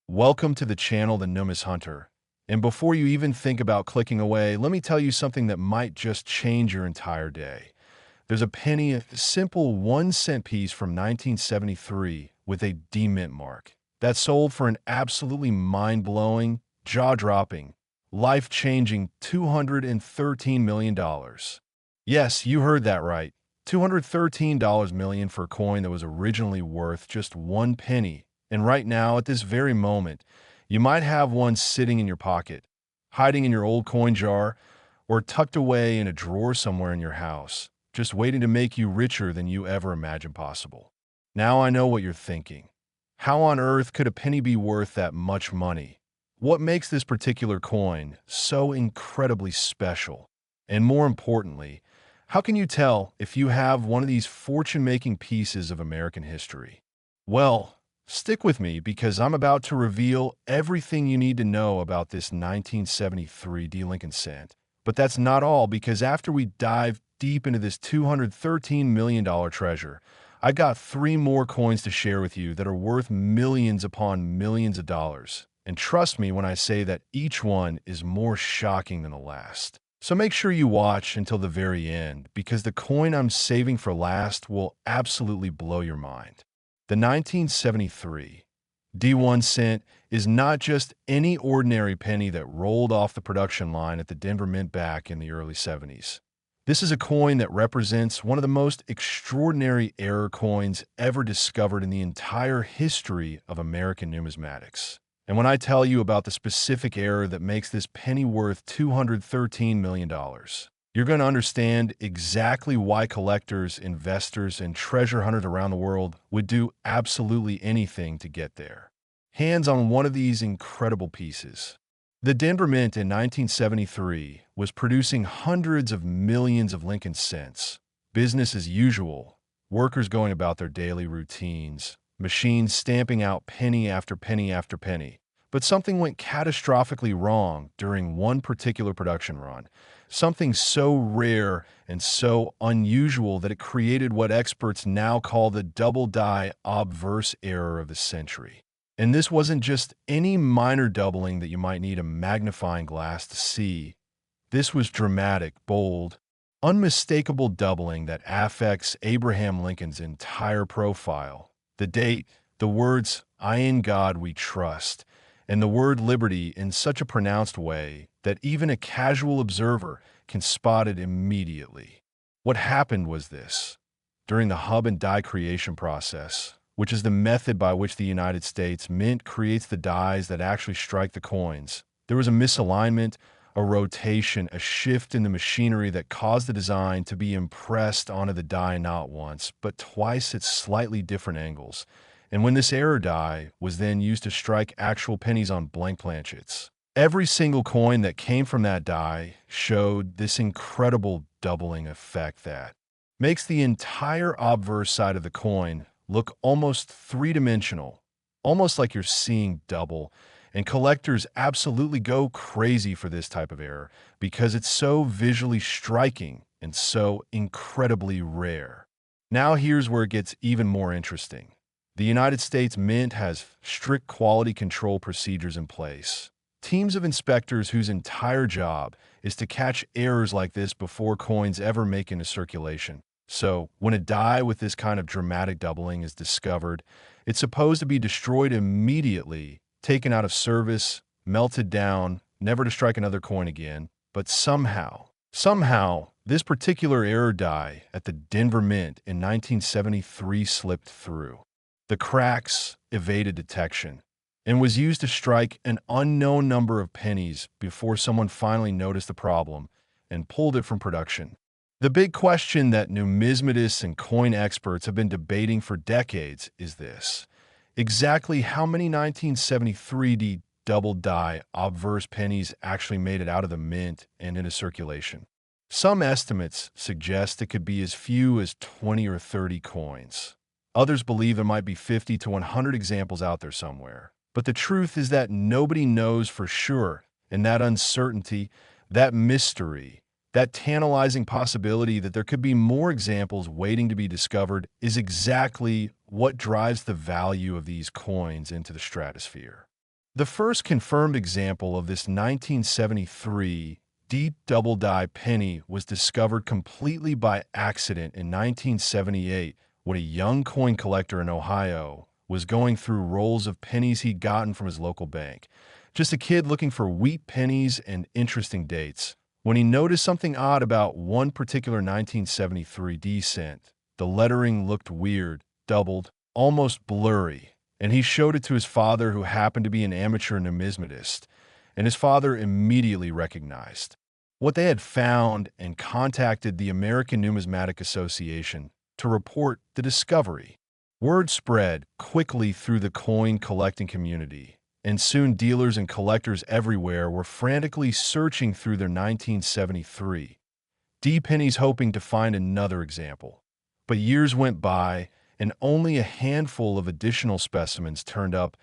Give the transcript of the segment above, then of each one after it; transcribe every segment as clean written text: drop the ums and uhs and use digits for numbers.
Welcome to the channel, The Numis Hunter. And before you even think about clicking away, let me tell you something that might just change your entire day. There's a penny, a simple 1 cent piece from 1973 with a D mint mark that sold for an absolutely mind-blowing, jaw-dropping, life-changing $213 million. Yes, you heard that right. $213 million for a coin that was originally worth just 1 penny. And right now, at this very moment, you might have one sitting in your pocket, hiding in your old coin jar, or tucked away in a drawer somewhere in your house, just waiting to make you richer than you ever imagined possible. Now I know what you're thinking. How on earth could a penny be worth that much money? What makes this particular coin so incredibly special? And more importantly, how can you tell if you have one of these fortune-making pieces of American history? Well, stick with me because I'm about to reveal everything you need to know about this 1973 D. Lincoln cent. But that's not all, because after we dive deep into this $213 million treasure, I got 3 more coins to share with you that are worth millions upon millions of dollars. And trust me when I say that each one is more shocking than the last. So make sure you watch until the very end, because the coin I'm saving for last will absolutely blow your mind. The 1973 D1 cent is not just any ordinary penny that rolled off the production line at the Denver Mint back in the early 70s. This is a coin that represents one of the most extraordinary error coins ever discovered in the entire history of American numismatics. And when I tell you about the specific error that makes this penny worth $213 million, you're going to understand exactly why collectors, investors, and treasure hunters around the world would do absolutely anything to get their hands on one of these incredible pieces. The Denver Mint in 1973 was producing hundreds of millions of Lincoln cents. Business as usual, workers going about their daily routines, machines stamping out penny after penny after penny. But something went catastrophically wrong during one particular production run. Something so rare and so unusual that it created what experts now call the double die obverse error of the century. And this wasn't just any minor doubling that you might need a magnifying glass to see. This was dramatic, bold, unmistakable doubling that affects Abraham Lincoln's entire profile. The date, the words, "I in God we trust," and the word liberty in such a pronounced way that even a casual observer can spot it immediately. What happened was this. During the hub and die creation process, which is the method by which the United States Mint creates the dies that actually strike the coins, there was a misalignment, a rotation, a shift in the machinery that caused the design to be impressed onto the die not once, but twice at slightly different angles. And when this error die was then used to strike actual pennies on blank planchets, every single coin that came from that die showed this incredible doubling effect that makes the entire obverse side of the coin look almost three-dimensional, almost like you're seeing double. And collectors absolutely go crazy for this type of error because it's so visually striking and so incredibly rare. Now here's where it gets even more interesting. The United States Mint has strict quality control procedures in place. Teams of inspectors whose entire job is to catch errors like this before coins ever make into circulation. So, when a die with this kind of dramatic doubling is discovered, it's supposed to be destroyed immediately, taken out of service, melted down, never to strike another coin again. But somehow, this particular error die at the Denver Mint in 1973 slipped through. The cracks evaded detection and was used to strike an unknown number of pennies before someone finally noticed the problem and pulled it from production. The big question that numismatists and coin experts have been debating for decades is this. Exactly how many 1973 D double die obverse pennies actually made it out of the mint and into circulation? Some estimates suggest it could be as few as 20 or 30 coins. Others believe there might be 50 to 100 examples out there somewhere. But the truth is that nobody knows for sure, and that uncertainty, that mystery, that tantalizing possibility that there could be more examples waiting to be discovered is exactly what drives the value of these coins into the stratosphere. The first confirmed example of this 1973 deep double-die penny was discovered completely by accident in 1978 when a young coin collector in Ohio was going through rolls of pennies he'd gotten from his local bank. Just a kid looking for wheat pennies and interesting dates. When he noticed something odd about one particular 1973 D cent, the lettering looked weird, doubled, almost blurry, and he showed it to his father, who happened to be an amateur numismatist, and his father immediately recognized what they had found and contacted the American Numismatic Association to report the discovery. Word spread quickly through the coin collecting community, and soon dealers and collectors everywhere were frantically searching through their 1973 D pennies hoping to find another example. But years went by, and only a handful of additional specimens turned up,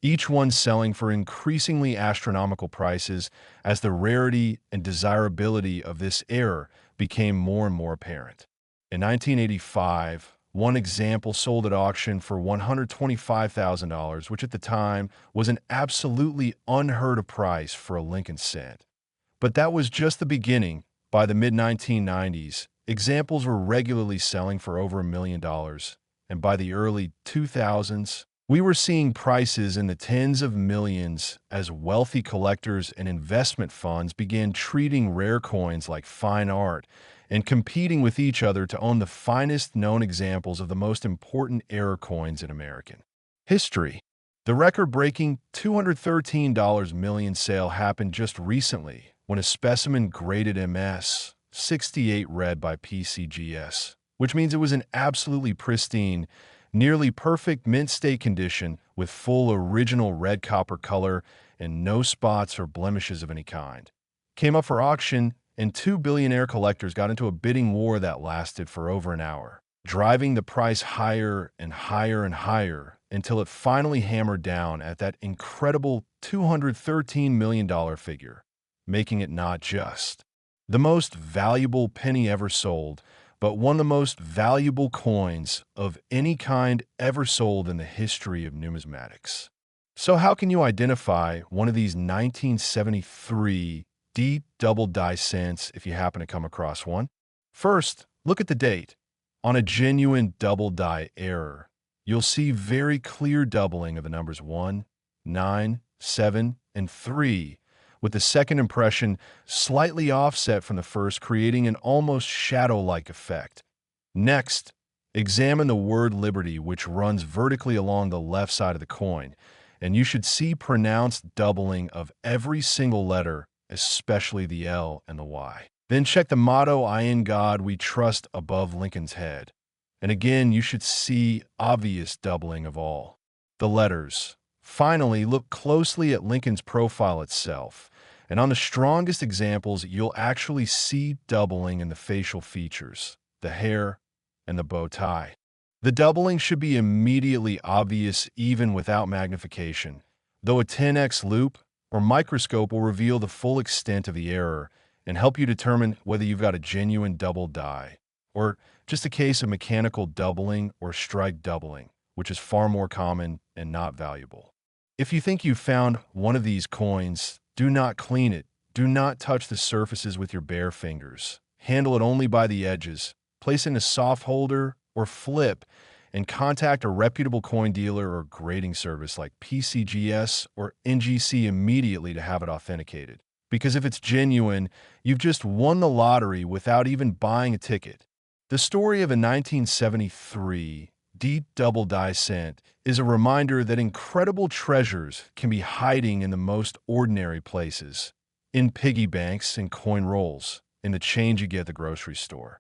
each one selling for increasingly astronomical prices as the rarity and desirability of this error became more and more apparent. In 1985, one example sold at auction for $125,000, which at the time was an absolutely unheard of price for a Lincoln cent. But that was just the beginning. By the mid-1990s, examples were regularly selling for over $1 million, and by the early 2000s, we were seeing prices in the tens of millions as wealthy collectors and investment funds began treating rare coins like fine art and competing with each other to own the finest known examples of the most important error coins in American history. The record-breaking $213 million sale happened just recently when a specimen graded MS 68 read by PCGS, which means it was in absolutely pristine, nearly perfect mint state condition with full original red copper color and no spots or blemishes of any kind, came up for auction, and two billionaire collectors got into a bidding war that lasted for over an hour, driving the price higher and higher and higher until it finally hammered down at that incredible $213 million figure, making it not just the most valuable penny ever sold, but one of the most valuable coins of any kind ever sold in the history of numismatics. So how can you identify one of these 1973 deep double die cents if you happen to come across one? First, look at the date. On a genuine double die error, you'll see very clear doubling of the numbers 1, 9, 7, and 3, with the second impression slightly offset from the first, creating an almost shadow-like effect. Next, examine the word Liberty, which runs vertically along the left side of the coin, and you should see pronounced doubling of every single letter, especially the L and the Y. Then check the motto, "I in God we trust," above Lincoln's head. And again, you should see obvious doubling of all the letters. Finally, look closely at Lincoln's profile itself, and on the strongest examples, you'll actually see doubling in the facial features, the hair, and the bow tie. The doubling should be immediately obvious even without magnification, though a 10x loupe or microscope will reveal the full extent of the error and help you determine whether you've got a genuine double die, or just a case of mechanical doubling or strike doubling, which is far more common and not valuable. If you think you've found one of these coins, do not clean it. Do not touch the surfaces with your bare fingers. Handle it only by the edges. Place it in a soft holder or flip, and contact a reputable coin dealer or grading service like PCGS or NGC immediately to have it authenticated. Because if it's genuine, you've just won the lottery without even buying a ticket. The story of a 1973 deep double die cent is a reminder that incredible treasures can be hiding in the most ordinary places, in piggy banks and coin rolls, in the change you get at the grocery store.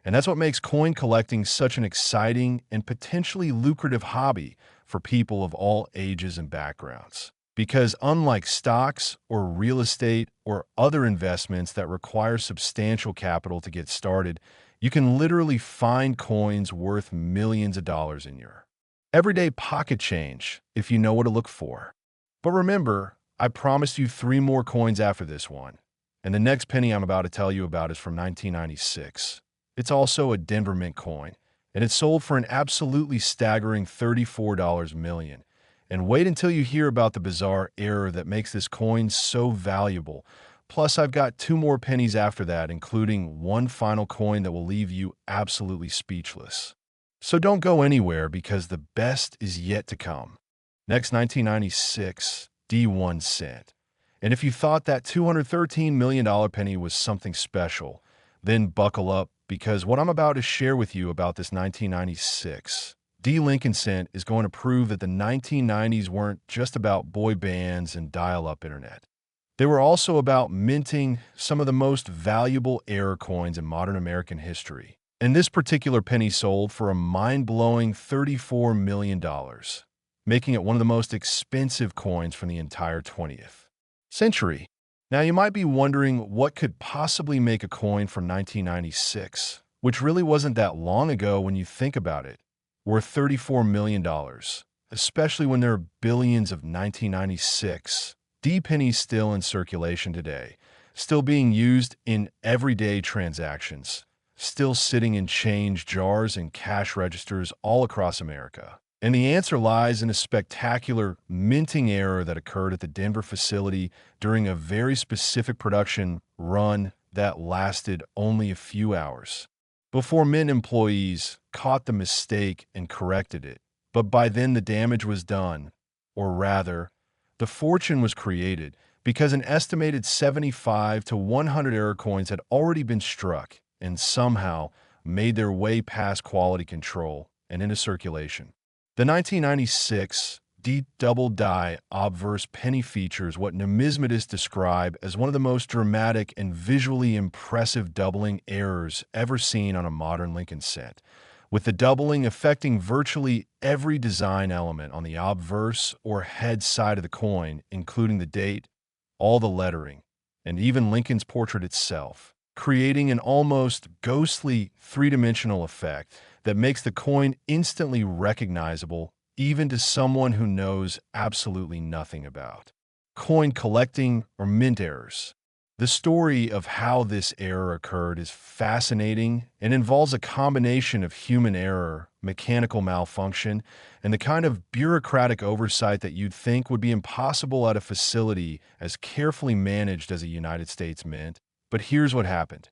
And that's what makes coin collecting such an exciting and potentially lucrative hobby for people of all ages and backgrounds. Because unlike stocks or real estate or other investments that require substantial capital to get started, you can literally find coins worth millions of dollars in your everyday pocket change if you know what to look for. But remember, I promised you 3 more coins after this one, and the next penny I'm about to tell you about is from 1996. It's also a Denver Mint coin, and it sold for an absolutely staggering $34 million. And wait until you hear about the bizarre error that makes this coin so valuable. Plus, I've got two more pennies after that, including one final coin that will leave you absolutely speechless. So don't go anywhere because the best is yet to come. Next, 1996, D1 cent. And if you thought that $213 million penny was something special, then buckle up because what I'm about to share with you about this 1996 D Lincoln cent is going to prove that the 1990s weren't just about boy bands and dial-up internet. They were also about minting some of the most valuable error coins in modern American history. And this particular penny sold for a mind-blowing $34 million, making it one of the most expensive coins from the entire 20th century. Now, you might be wondering what could possibly make a coin from 1996, which really wasn't that long ago when you think about it, worth $34 million, especially when there are billions of 1996 D pennies still in circulation today, still being used in everyday transactions, still sitting in change jars and cash registers all across America. And the answer lies in a spectacular minting error that occurred at the Denver facility during a very specific production run that lasted only a few hours. Before Mint employees caught the mistake and corrected it, but by then the damage was done, or rather, the fortune was created because an estimated 75 to 100 error coins had already been struck and somehow made their way past quality control and into circulation. The 1996 double die Obverse penny features what numismatists describe as one of the most dramatic and visually impressive doubling errors ever seen on a modern Lincoln cent, with the doubling affecting virtually every design element on the obverse or head side of the coin, including the date, all the lettering, and even Lincoln's portrait itself, creating an almost ghostly three-dimensional effect that makes the coin instantly recognizable even to someone who knows absolutely nothing about coin collecting or mint errors. The story of how this error occurred is fascinating and involves a combination of human error, mechanical malfunction, and the kind of bureaucratic oversight that you'd think would be impossible at a facility as carefully managed as a United States Mint. But here's what happened.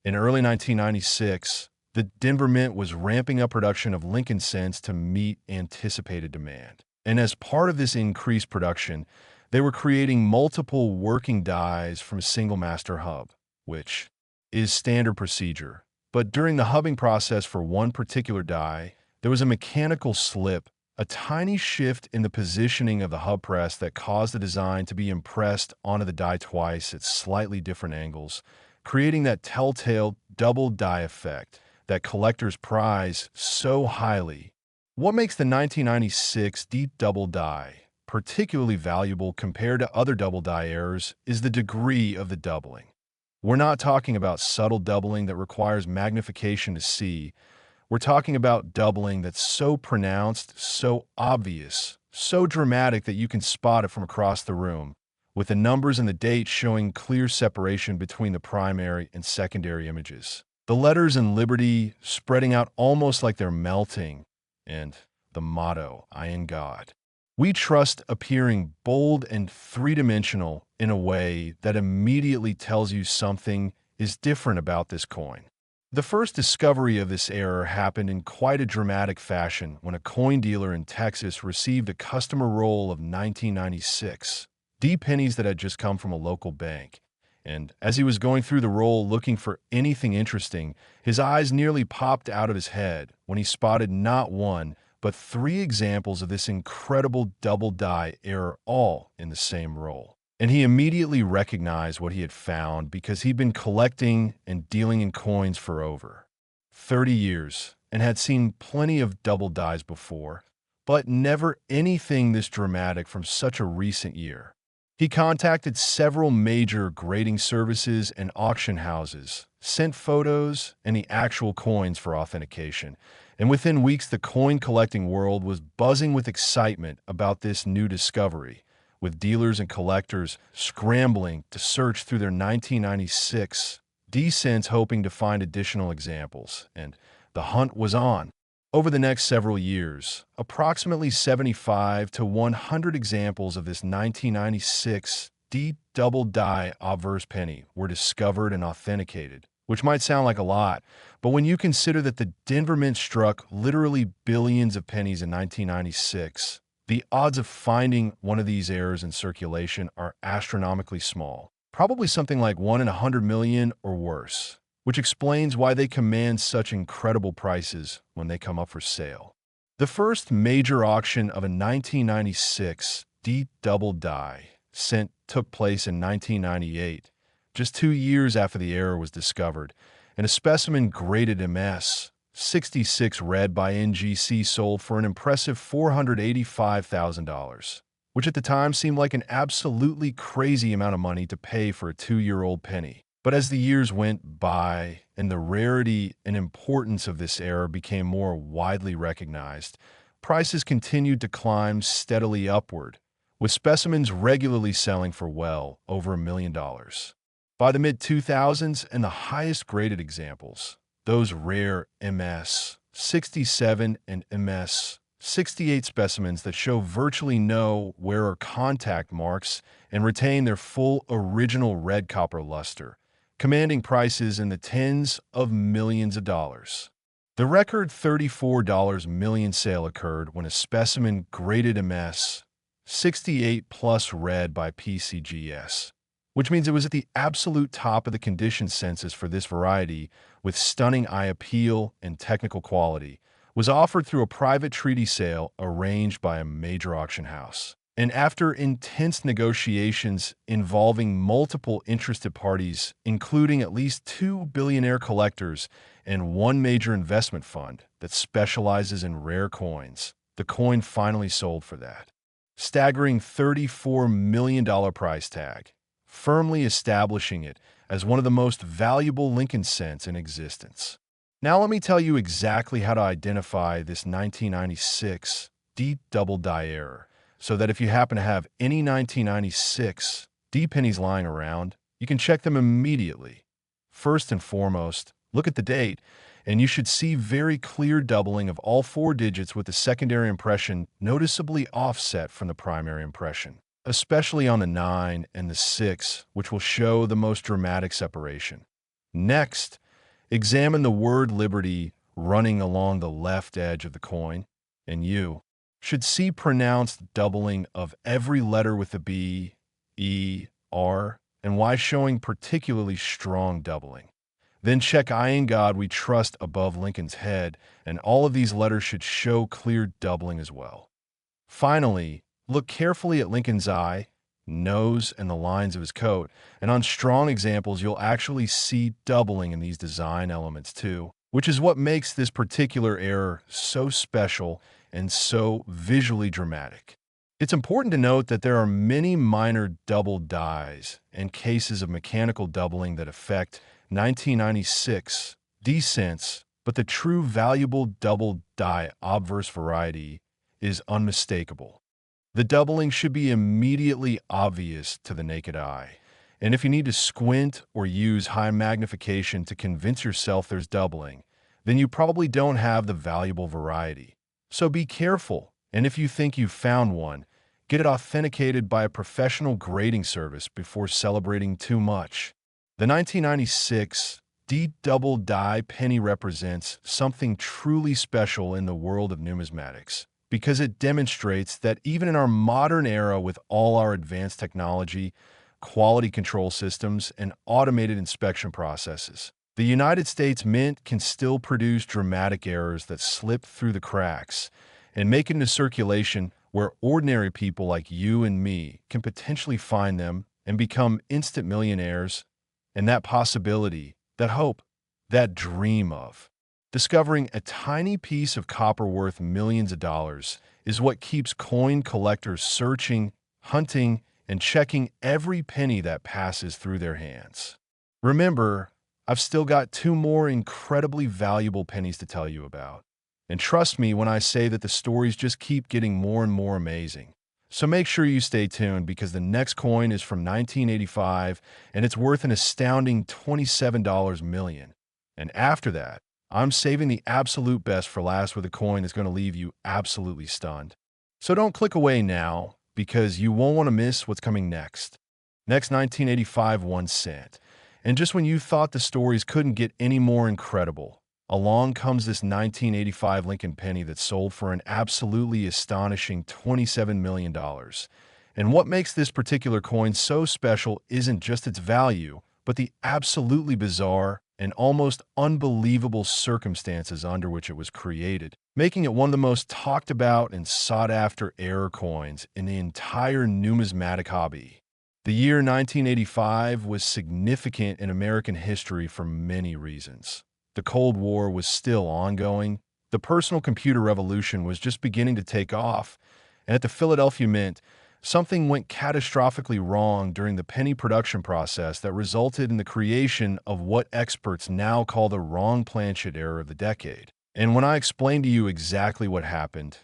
In early 1996, the Denver Mint was ramping up production of Lincoln cents to meet anticipated demand. And as part of this increased production, they were creating multiple working dies from a single master hub, which is standard procedure. But during the hubbing process for one particular die, there was a mechanical slip, a tiny shift in the positioning of the hub press that caused the design to be impressed onto the die twice at slightly different angles, creating that telltale double die effect that collectors prize so highly. What makes the 1996 double die particularly valuable compared to other double die errors is the degree of the doubling. We're not talking about subtle doubling that requires magnification to see. We're talking about doubling that's so pronounced, so obvious, so dramatic that you can spot it from across the room, with the numbers and the dates showing clear separation between the primary and secondary images. The letters in Liberty spreading out almost like they're melting, and the motto, I in God. We trust appearing bold and three-dimensional in a way that immediately tells you something is different about this coin. The first discovery of this error happened in quite a dramatic fashion when a coin dealer in Texas received a customer roll of 1996 D pennies that had just come from a local bank. And as he was going through the roll looking for anything interesting, his eyes nearly popped out of his head when he spotted not one, but three examples of this incredible double die error all in the same roll. And he immediately recognized what he had found because he'd been collecting and dealing in coins for over 30 years and had seen plenty of double dies before, but never anything this dramatic from such a recent year. He contacted several major grading services and auction houses, sent photos and the actual coins for authentication, and within weeks the coin collecting world was buzzing with excitement about this new discovery, with dealers and collectors scrambling to search through their 1996 D cents hoping to find additional examples, and the hunt was on. Over the next several years, approximately 75 to 100 examples of this 1996 deep double die obverse penny were discovered and authenticated, which might sound like a lot, but when you consider that the Denver Mint struck literally billions of pennies in 1996, the odds of finding one of these errors in circulation are astronomically small, probably something like 1 in 100 million or worse, which explains why they command such incredible prices when they come up for sale. The first major auction of a 1996 deep double die cent took place in 1998, just 2 years after the error was discovered, and a specimen graded MS 66 red by NGC sold for an impressive $485,000, which at the time seemed like an absolutely crazy amount of money to pay for a 2-year-old penny. But as the years went by and the rarity and importance of this error became more widely recognized, prices continued to climb steadily upward, with specimens regularly selling for well over $1 million. By the mid-2000s and the highest graded examples, those rare MS 67 and MS 68 specimens that show virtually no wear or contact marks and retain their full original red copper luster, commanding prices in the tens of millions of dollars. The record $34 million sale occurred when a specimen graded MS 68 plus red by PCGS, which means it was at the absolute top of the condition census for this variety, with stunning eye appeal and technical quality, was offered through a private treaty sale arranged by a major auction house. And after intense negotiations involving multiple interested parties, including at least 2 billionaire collectors and one major investment fund that specializes in rare coins, the coin finally sold for that staggering $34 million price tag, firmly establishing it as one of the most valuable Lincoln cents in existence. Now let me tell you exactly how to identify this 1996 deep double die error, so that if you happen to have any 1996 D pennies lying around, you can check them immediately. First and foremost, look at the date, and you should see very clear doubling of all 4 digits with the secondary impression noticeably offset from the primary impression, especially on the 9 and the 6, which will show the most dramatic separation. Next, examine the word Liberty running along the left edge of the coin, and you should see pronounced doubling of every letter with the B, E, R, and Y showing particularly strong doubling. Then check I in God We Trust above Lincoln's head, and all of these letters should show clear doubling as well. Finally, look carefully at Lincoln's eye, nose, and the lines of his coat, and on strong examples you'll actually see doubling in these design elements too, which is what makes this particular error so special and so visually dramatic. It's important to note that there are many minor double dies and cases of mechanical doubling that affect 1996 D cents, but the true valuable double die obverse variety is unmistakable. The doubling should be immediately obvious to the naked eye, and if you need to squint or use high magnification to convince yourself there's doubling, then you probably don't have the valuable variety. So be careful, and if you think you've found one, get it authenticated by a professional grading service before celebrating too much. The 1996 D double die penny represents something truly special in the world of numismatics, because it demonstrates that even in our modern era with all our advanced technology, quality control systems, and automated inspection processes, the United States Mint can still produce dramatic errors that slip through the cracks and make it into circulation where ordinary people like you and me can potentially find them and become instant millionaires. And that possibility, that hope, that dream of discovering a tiny piece of copper worth millions of dollars is what keeps coin collectors searching, hunting, and checking every penny that passes through their hands. Remember, I've still got 2 more incredibly valuable pennies to tell you about. And trust me when I say that the stories just keep getting more and more amazing. So make sure you stay tuned, because the next coin is from 1985 and it's worth an astounding $27 million. And after that, I'm saving the absolute best for last with a coin that's going to leave you absolutely stunned. So don't click away now, because you won't want to miss what's coming next. Next, 1985 1 cent. And just when you thought the stories couldn't get any more incredible, along comes this 1985 Lincoln penny that sold for an absolutely astonishing $27 million. And what makes this particular coin so special isn't just its value, but the absolutely bizarre and almost unbelievable circumstances under which it was created, making it one of the most talked about and sought-after error coins in the entire numismatic hobby. The year 1985 was significant in American history for many reasons. The Cold War was still ongoing, the personal computer revolution was just beginning to take off, and at the Philadelphia Mint, something went catastrophically wrong during the penny production process that resulted in the creation of what experts now call the wrong Planchet error of the decade. And when I explain to you exactly what happened,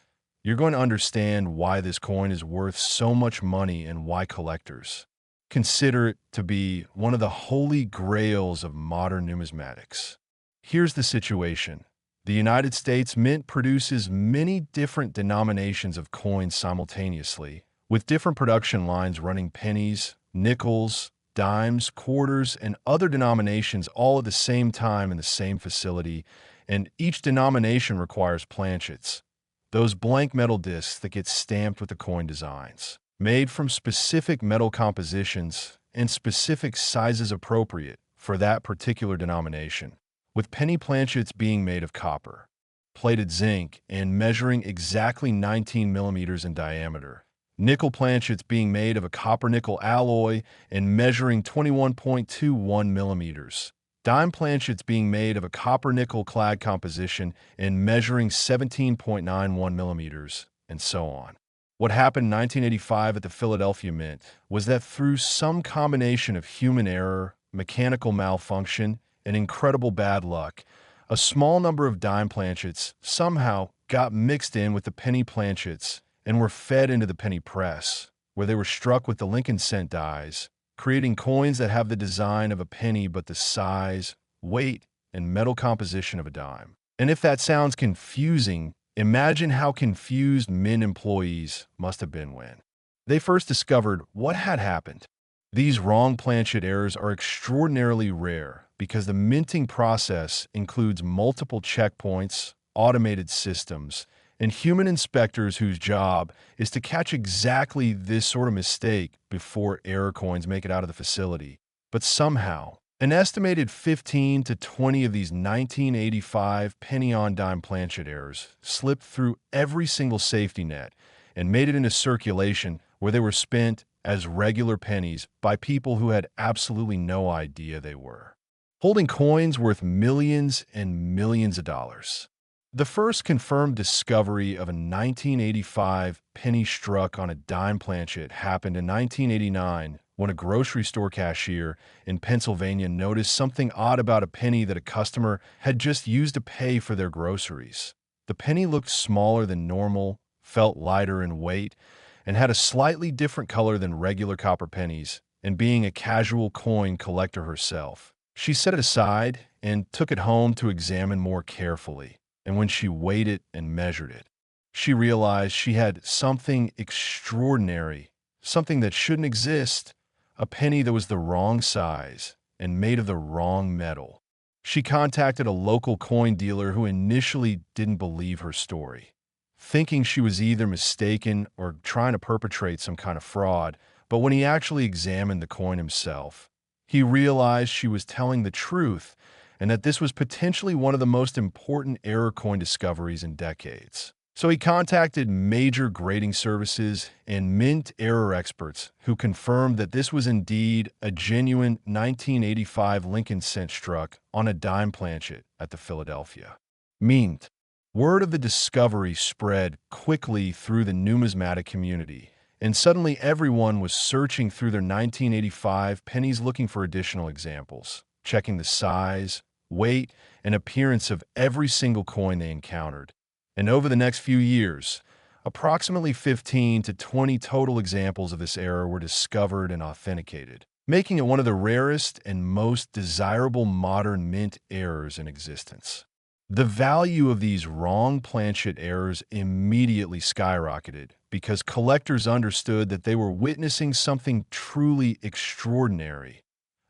you're going to understand why this coin is worth so much money and why collectors consider it to be one of the holy grails of modern numismatics. Here's the situation. The United States Mint produces many different denominations of coins simultaneously, with different production lines running pennies, nickels, dimes, quarters, and other denominations all at the same time in the same facility, and each denomination requires planchets, those blank metal discs that get stamped with the coin designs, made from specific metal compositions and specific sizes appropriate for that particular denomination, with penny planchets being made of copper, plated zinc, and measuring exactly 19 millimeters in diameter. Nickel planchets being made of a copper-nickel alloy and measuring 21.21 millimeters. Dime planchets being made of a copper-nickel clad composition and measuring 17.91 millimeters, and so on. What happened in 1985 at the Philadelphia Mint was that through some combination of human error, mechanical malfunction, and incredible bad luck, a small number of dime planchets somehow got mixed in with the penny planchets and were fed into the penny press, where they were struck with the Lincoln cent dies, creating coins that have the design of a penny but the size, weight, and metal composition of a dime. And if that sounds confusing, imagine how confused Mint employees must have been when they first discovered what had happened. These wrong planchet errors are extraordinarily rare because the minting process includes multiple checkpoints, automated systems, and human inspectors whose job is to catch exactly this sort of mistake before error coins make it out of the facility. But somehow, an estimated 15 to 20 of these 1985 penny-on-dime planchet errors slipped through every single safety net and made it into circulation where they were spent as regular pennies by people who had absolutely no idea they were, holding coins worth millions and millions of dollars. The first confirmed discovery of a 1985 penny struck on a dime planchet happened in 1989 when a grocery store cashier in Pennsylvania noticed something odd about a penny that a customer had just used to pay for their groceries. The penny looked smaller than normal, felt lighter in weight, and had a slightly different color than regular copper pennies, and being a casual coin collector herself, she set it aside and took it home to examine more carefully. And when she weighed it and measured it, she realized she had something extraordinary, something that shouldn't exist, a penny that was the wrong size and made of the wrong metal. She contacted a local coin dealer who initially didn't believe her story, thinking she was either mistaken or trying to perpetrate some kind of fraud, but when he actually examined the coin himself, he realized she was telling the truth and that this was potentially one of the most important error coin discoveries in decades. So he contacted major grading services and mint error experts who confirmed that this was indeed a genuine 1985 Lincoln cent struck on a dime planchet at the Philadelphia Mint. Word of the discovery spread quickly through the numismatic community, and suddenly everyone was searching through their 1985 pennies looking for additional examples, checking the size, weight, and appearance of every single coin they encountered. And over the next few years, approximately 15 to 20 total examples of this error were discovered and authenticated, making it one of the rarest and most desirable modern mint errors in existence. The value of these wrong Planchet errors immediately skyrocketed because collectors understood that they were witnessing something truly extraordinary,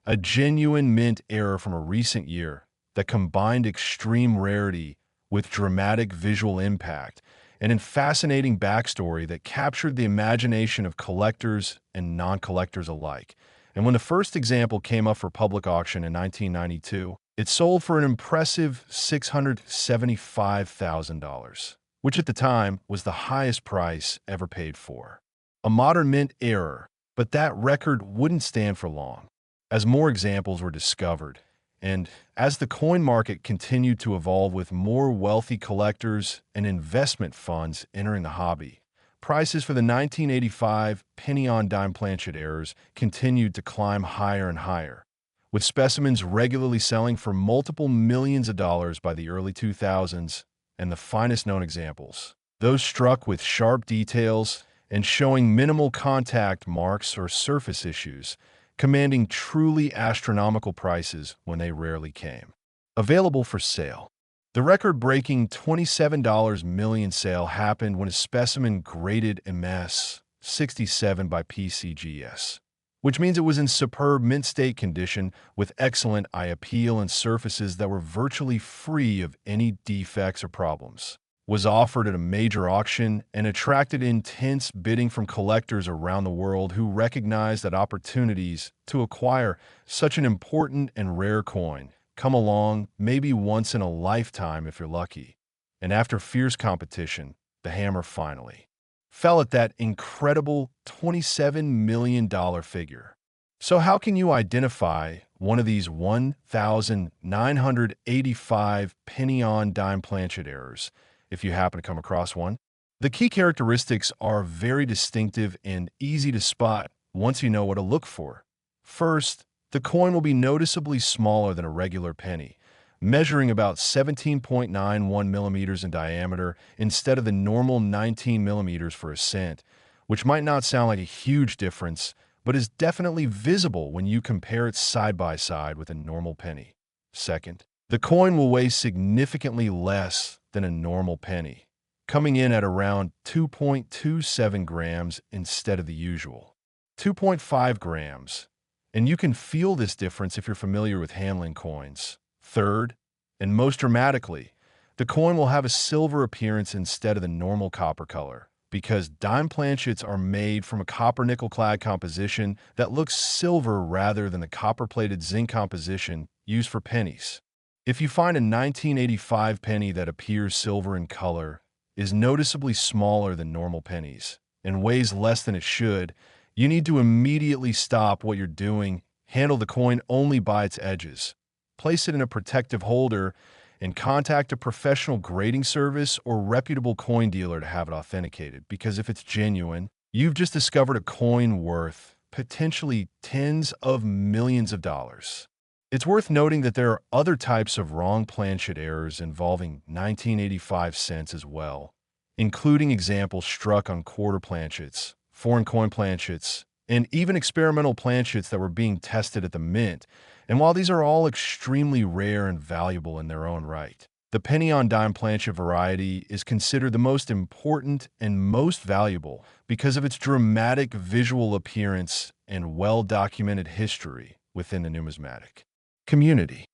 a genuine mint error from a recent year that combined extreme rarity with dramatic visual impact and a fascinating backstory that captured the imagination of collectors and non-collectors alike. And when the first example came up for public auction in 1992, it sold for an impressive $675,000, which at the time was the highest price ever paid for. A modern mint error, but that record wouldn't stand for long. As more examples were discovered, and as the coin market continued to evolve with more wealthy collectors and investment funds entering the hobby, prices for the 1985 penny-on-dime Planchet errors continued to climb higher and higher, with specimens regularly selling for multiple millions of dollars by the early 2000s, and the finest known examples, those struck with sharp details and showing minimal contact marks or surface issues, commanding truly astronomical prices when they rarely came. Available for sale. The record-breaking $27 million sale happened when a specimen graded MS 67 by PCGS, which means it was in superb mint state condition with excellent eye appeal and surfaces that were virtually free of any defects or problems, was offered at a major auction and attracted intense bidding from collectors around the world who recognized that opportunities to acquire such an important and rare coin come along maybe once in a lifetime if you're lucky. And after fierce competition, the hammer finally fell at that incredible $27 million figure. So how can you identify one of these 1,985 penny-on-dime Planchet errors if you happen to come across one? The key characteristics are very distinctive and easy to spot once you know what to look for. First, the coin will be noticeably smaller than a regular penny, measuring about 17.91 millimeters in diameter instead of the normal 19 millimeters for a cent, which might not sound like a huge difference, but is definitely visible when you compare it side by side with a normal penny. Second, the coin will weigh significantly less than a normal penny, coming in at around 2.27 grams instead of the usual 2.5 grams, and you can feel this difference if you're familiar with handling coins. Third, and most dramatically, the coin will have a silver appearance instead of the normal copper color, because dime Planchets are made from a copper-nickel clad composition that looks silver rather than the copper-plated zinc composition used for pennies. If you find a 1985 penny that appears silver in color, is noticeably smaller than normal pennies, and weighs less than it should, you need to immediately stop what you're doing, handle the coin only by its edges, place it in a protective holder, and contact a professional grading service or reputable coin dealer to have it authenticated, because if it's genuine, you've just discovered a coin worth potentially tens of millions of dollars. It's worth noting that there are other types of wrong Planchet errors involving 1985 cents as well, including examples struck on quarter Planchets, foreign coin Planchets, and even experimental Planchets that were being tested at the mint. And while these are all extremely rare and valuable in their own right, the penny-on-dime Planchet variety is considered the most important and most valuable because of its dramatic visual appearance and well-documented history within the numismatic community.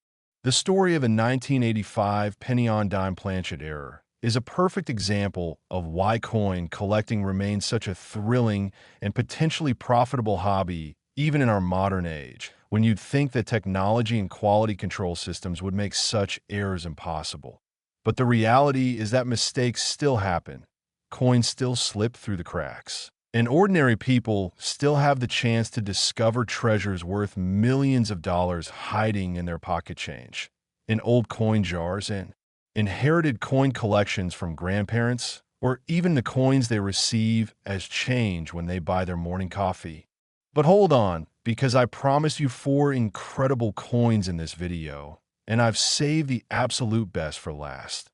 The story of a 1985 penny-on-dime Planchet error is a perfect example of why coin collecting remains such a thrilling and potentially profitable hobby even in our modern age, when you'd think that technology and quality control systems would make such errors impossible. But the reality is that mistakes still happen. Coins still slip through the cracks. And ordinary people still have the chance to discover treasures worth millions of dollars hiding in their pocket change, in old coin jars, and inherited coin collections from grandparents, or even the coins they receive as change when they buy their morning coffee. But hold on, because I promised you 4 incredible coins in this video, and I've saved the absolute best for last.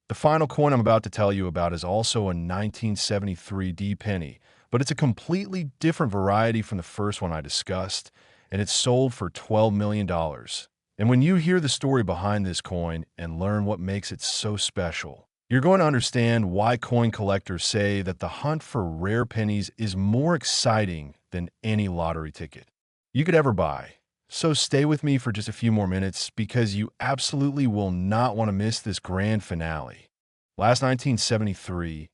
The final coin I'm about to tell you about is also a 1973 D penny, but it's a completely different variety from the first one I discussed, and it's sold for $12 million. And when you hear the story behind this coin and learn what makes it so special, you're going to understand why coin collectors say that the hunt for rare pennies is more exciting than any lottery ticket you could ever buy. So stay with me for just a few more minutes because you absolutely will not want to miss this grand finale. Last 1973,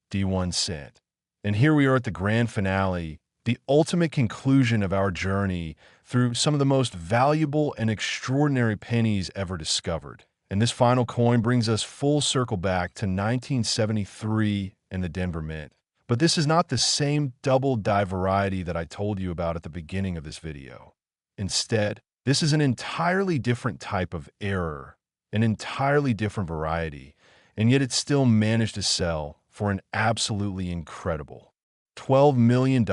D1 cent. And here we are at the grand finale, the ultimate conclusion of our journey through some of the most valuable and extraordinary pennies ever discovered. And this final coin brings us full circle back to 1973 and the Denver Mint. But this is not the same double die variety that I told you about at the beginning of this video. Instead, this is an entirely different type of error, an entirely different variety, and yet it still managed to sell for an absolutely incredible $12 million,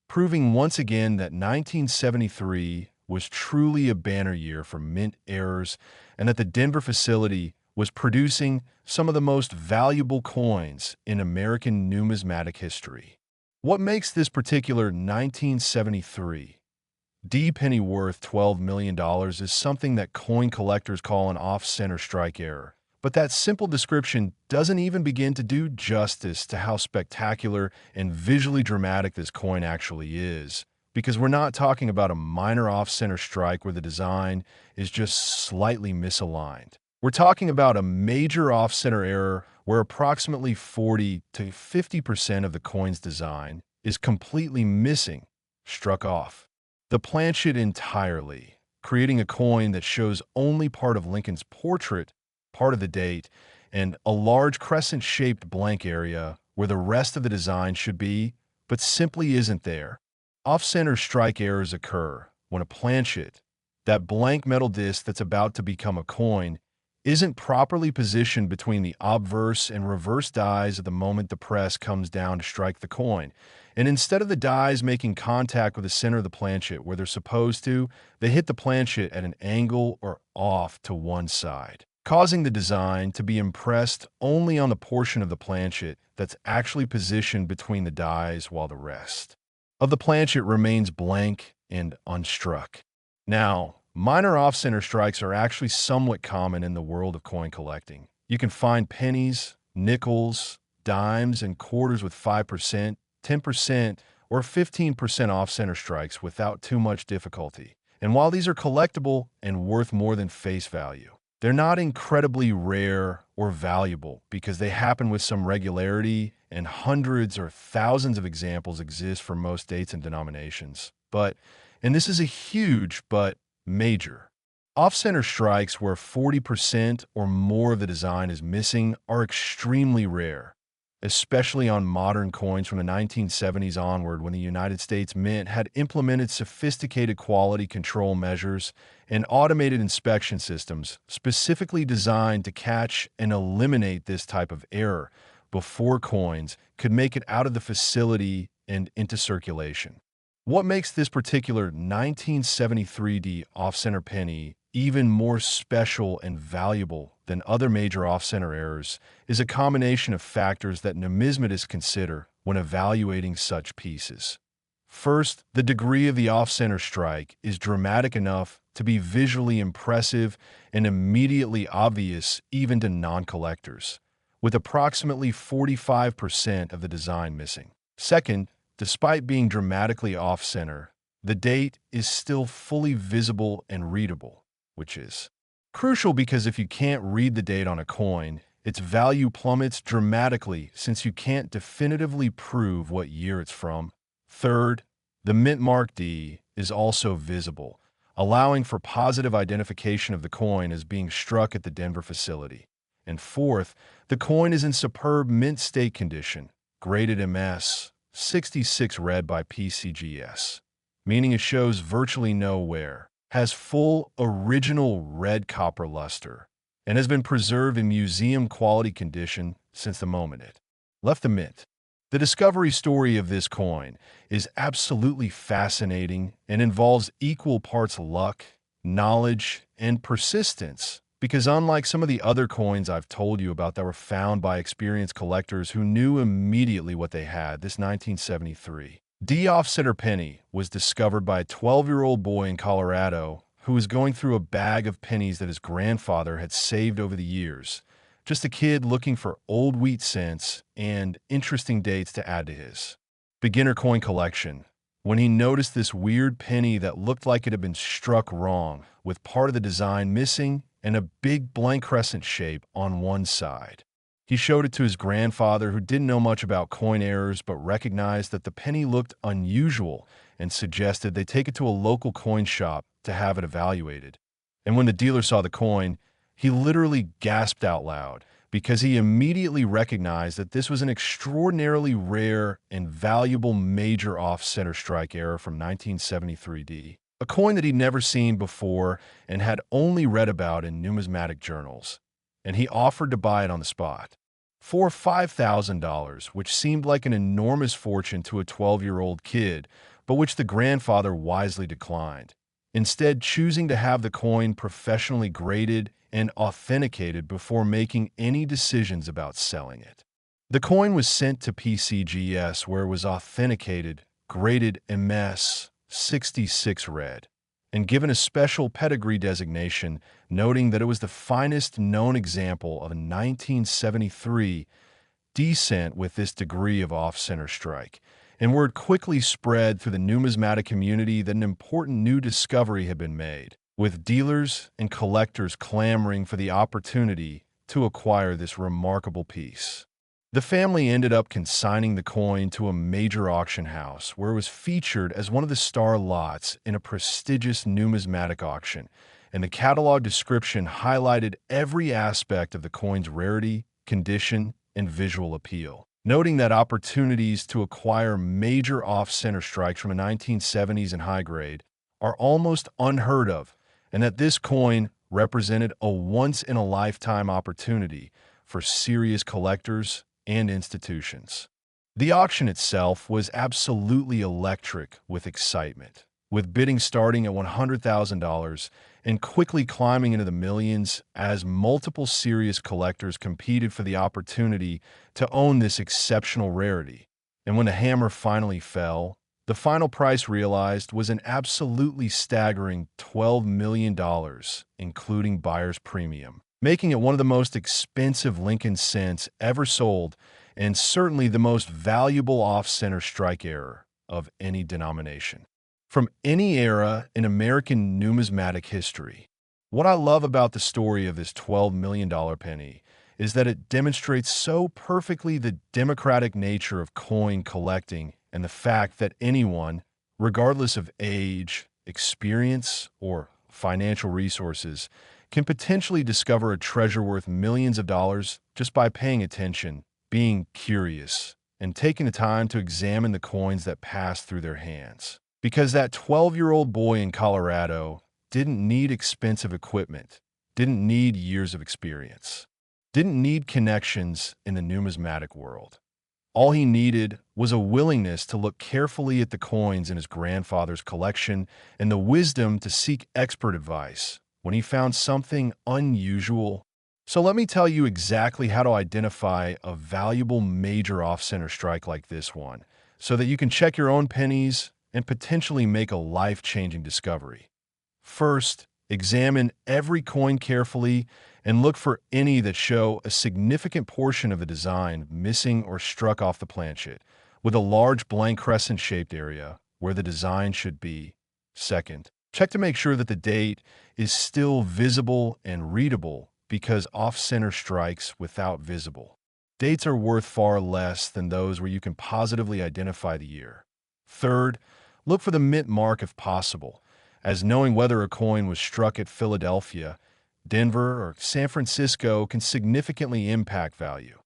proving once again that 1973 was truly a banner year for mint errors and that the Denver facility was producing some of the most valuable coins in American numismatic history. What makes this particular 1973 D penny worth $12 million is something that coin collectors call an off-center strike error. But that simple description doesn't even begin to do justice to how spectacular and visually dramatic this coin actually is, because we're not talking about a minor off-center strike where the design is just slightly misaligned. We're talking about a major off-center error where approximately 40 to 50% of the coin's design is completely missing, struck off the planchet entirely, creating a coin that shows only part of Lincoln's portrait, part of the date, and a large crescent-shaped blank area where the rest of the design should be, but simply isn't there. Off-center strike errors occur when a planchet, that blank metal disc that's about to become a coin, isn't properly positioned between the obverse and reverse dies at the moment the press comes down to strike the coin. And instead of the dies making contact with the center of the planchet where they're supposed to, they hit the planchet at an angle or off to one side, causing the design to be impressed only on the portion of the planchet that's actually positioned between the dies while the rest of the planchet remains blank and unstruck. Now, minor off-center strikes are actually somewhat common in the world of coin collecting. You can find pennies, nickels, dimes, and quarters with 5%, 10%, or 15% off-center strikes without too much difficulty. And while these are collectible and worth more than face value, they're not incredibly rare or valuable because they happen with some regularity and hundreds or thousands of examples exist for most dates and denominations. And this is a huge but major. Off-center strikes where 40% or more of the design is missing are extremely rare, especially on modern coins from the 1970s onward when the United States Mint had implemented sophisticated quality control measures and automated inspection systems specifically designed to catch and eliminate this type of error before coins could make it out of the facility and into circulation. What makes this particular 1973D off-center penny even more special and valuable than other major off-center errors is a combination of factors that numismatists consider when evaluating such pieces. First, the degree of the off-center strike is dramatic enough to be visually impressive and immediately obvious even to non-collectors, with approximately 45% of the design missing. Second, despite being dramatically off-center, the date is still fully visible and readable, which is crucial because if you can't read the date on a coin, its value plummets dramatically since you can't definitively prove what year it's from. Third, the mint mark D is also visible, allowing for positive identification of the coin as being struck at the Denver facility. And fourth, the coin is in superb mint state condition, graded MS 66 red by PCGS, meaning it shows virtually no wear, has full original red copper luster, and has been preserved in museum quality condition since the moment it left the mint. The discovery story of this coin is absolutely fascinating and involves equal parts luck, knowledge, and persistence. Because unlike some of the other coins I've told you about that were found by experienced collectors who knew immediately what they had, this 1973 D off-center penny was discovered by a 12-year-old boy in Colorado who was going through a bag of pennies that his grandfather had saved over the years. Just a kid looking for old wheat cents and interesting dates to add to his beginner coin collection. When he noticed this weird penny that looked like it had been struck wrong, with part of the design missing and a big blank crescent shape on one side. He showed it to his grandfather, who didn't know much about coin errors but recognized that the penny looked unusual and suggested they take it to a local coin shop to have it evaluated. And when the dealer saw the coin, he literally gasped out loud because he immediately recognized that this was an extraordinarily rare and valuable major off-center strike error from 1973D, a coin that he'd never seen before and had only read about in numismatic journals, and he offered to buy it on the spot for $5,000, which seemed like an enormous fortune to a 12-year-old kid, but which the grandfather wisely declined, instead choosing to have the coin professionally graded and authenticated before making any decisions about selling it. The coin was sent to PCGS, where it was authenticated, graded MS 66 red, and given a special pedigree designation, noting that it was the finest known example of a 1973 descent with this degree of off-center strike. And word quickly spread through the numismatic community that an important new discovery had been made, with dealers and collectors clamoring for the opportunity to acquire this remarkable piece. The family ended up consigning the coin to a major auction house, where it was featured as one of the star lots in a prestigious numismatic auction, and the catalog description highlighted every aspect of the coin's rarity, condition, and visual appeal, noting that opportunities to acquire major off-center strikes from the 1970s in high grade are almost unheard of, and that this coin represented a once-in-a-lifetime opportunity for serious collectors and institutions. The auction itself was absolutely electric with excitement, with bidding starting at $100,000 and quickly climbing into the millions as multiple serious collectors competed for the opportunity to own this exceptional rarity. And when the hammer finally fell, the final price realized was an absolutely staggering $12 million, including buyer's premium, making it one of the most expensive Lincoln cents ever sold and certainly the most valuable off-center strike error of any denomination from any era in American numismatic history. What I love about the story of this $12 million penny is that it demonstrates so perfectly the democratic nature of coin collecting and the fact that anyone, regardless of age, experience, or financial resources, can potentially discover a treasure worth millions of dollars just by paying attention, being curious, and taking the time to examine the coins that pass through their hands. Because that 12-year-old boy in Colorado didn't need expensive equipment, didn't need years of experience, didn't need connections in the numismatic world. All he needed was a willingness to look carefully at the coins in his grandfather's collection and the wisdom to seek expert advice when he found something unusual. So let me tell you exactly how to identify a valuable major off-center strike like this one, so that you can check your own pennies and potentially make a life-changing discovery. First, examine every coin carefully and look for any that show a significant portion of the design missing or struck off the planchet, with a large blank crescent-shaped area where the design should be. Second, check to make sure that the date is still visible and readable, because off-center strikes without visible dates are worth far less than those where you can positively identify the year. Third, look for the mint mark if possible, as knowing whether a coin was struck at Philadelphia, Denver, or San Francisco can significantly impact value.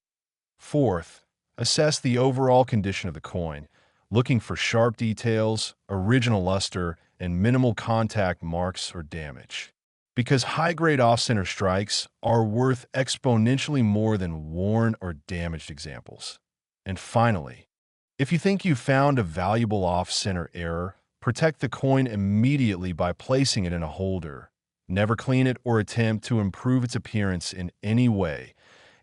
Fourth, assess the overall condition of the coin, looking for sharp details, original luster, and minimal contact marks or damage, because high-grade off-center strikes are worth exponentially more than worn or damaged examples. And finally, if you think you've found a valuable off-center error, protect the coin immediately by placing it in a holder. Never clean it or attempt to improve its appearance in any way,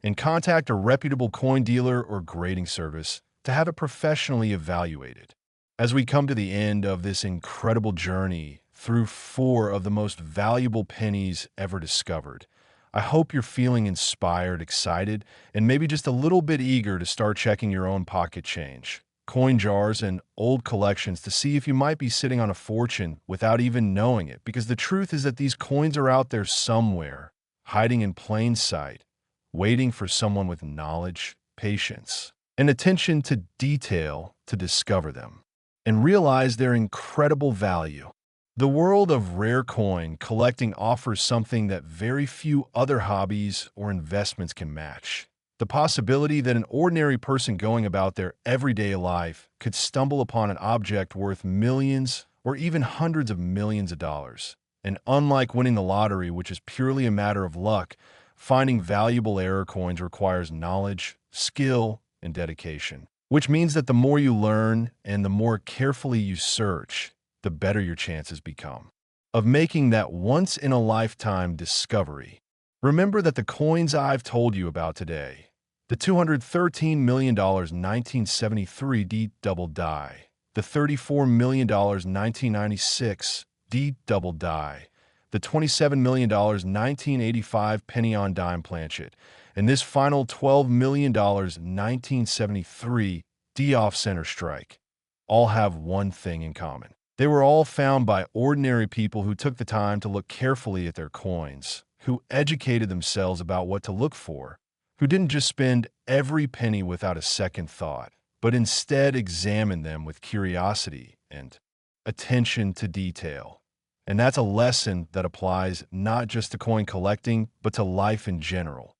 and contact a reputable coin dealer or grading service to have it professionally evaluated. As we come to the end of this incredible journey through 4 of the most valuable pennies ever discovered. I hope you're feeling inspired, excited, and maybe just a little bit eager to start checking your own pocket change, coin jars, and old collections to see if you might be sitting on a fortune without even knowing it. Because the truth is that these coins are out there somewhere, hiding in plain sight, waiting for someone with knowledge, patience, and attention to detail to discover them and realize their incredible value. The world of rare coin collecting offers something that very few other hobbies or investments can match. The possibility that an ordinary person going about their everyday life could stumble upon an object worth millions or even hundreds of millions of dollars. And unlike winning the lottery, which is purely a matter of luck, finding valuable error coins requires knowledge, skill, and dedication. Which means that the more you learn and the more carefully you search, the better your chances become of making that once-in-a-lifetime discovery. Remember that the coins I've told you about today, the $213 million 1973 D double die, the $34 million 1996 D double die, the $27 million 1985 penny on dime Planchet, and this final $12 million 1973 D off-center strike all have one thing in common. They were all found by ordinary people who took the time to look carefully at their coins, who educated themselves about what to look for, who didn't just spend every penny without a second thought, but instead examined them with curiosity and attention to detail. And that's a lesson that applies not just to coin collecting, but to life in general.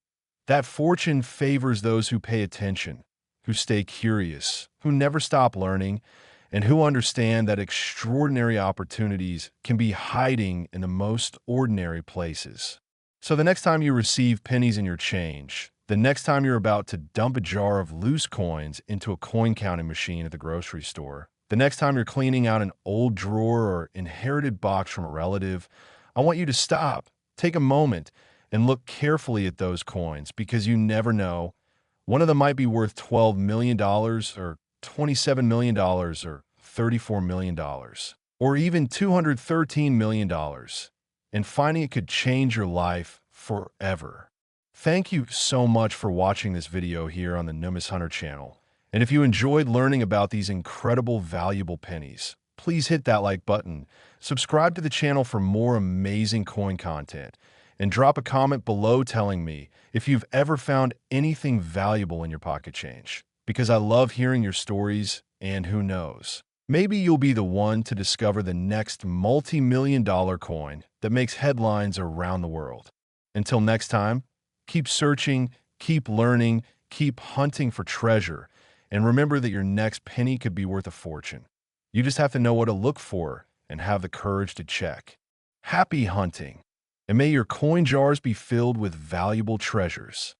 That fortune favors those who pay attention, who stay curious, who never stop learning, and who understand that extraordinary opportunities can be hiding in the most ordinary places. So the next time you receive pennies in your change, the next time you're about to dump a jar of loose coins into a coin counting machine at the grocery store, the next time you're cleaning out an old drawer or inherited box from a relative, I want you to stop, take a moment, and look carefully at those coins, because you never know. One of them might be worth $12 million or $27 million or $34 million or even $213 million, and finding it could change your life forever. Thank you so much for watching this video here on the Numis Hunter channel. And if you enjoyed learning about these incredible valuable pennies, please hit that like button, subscribe to the channel for more amazing coin content, and drop a comment below telling me if you've ever found anything valuable in your pocket change, because I love hearing your stories, and who knows, maybe you'll be the one to discover the next multi-million-dollar coin that makes headlines around the world. Until next time, keep searching, keep learning, keep hunting for treasure, and remember that your next penny could be worth a fortune. You just have to know what to look for and have the courage to check. Happy hunting! And may your coin jars be filled with valuable treasures.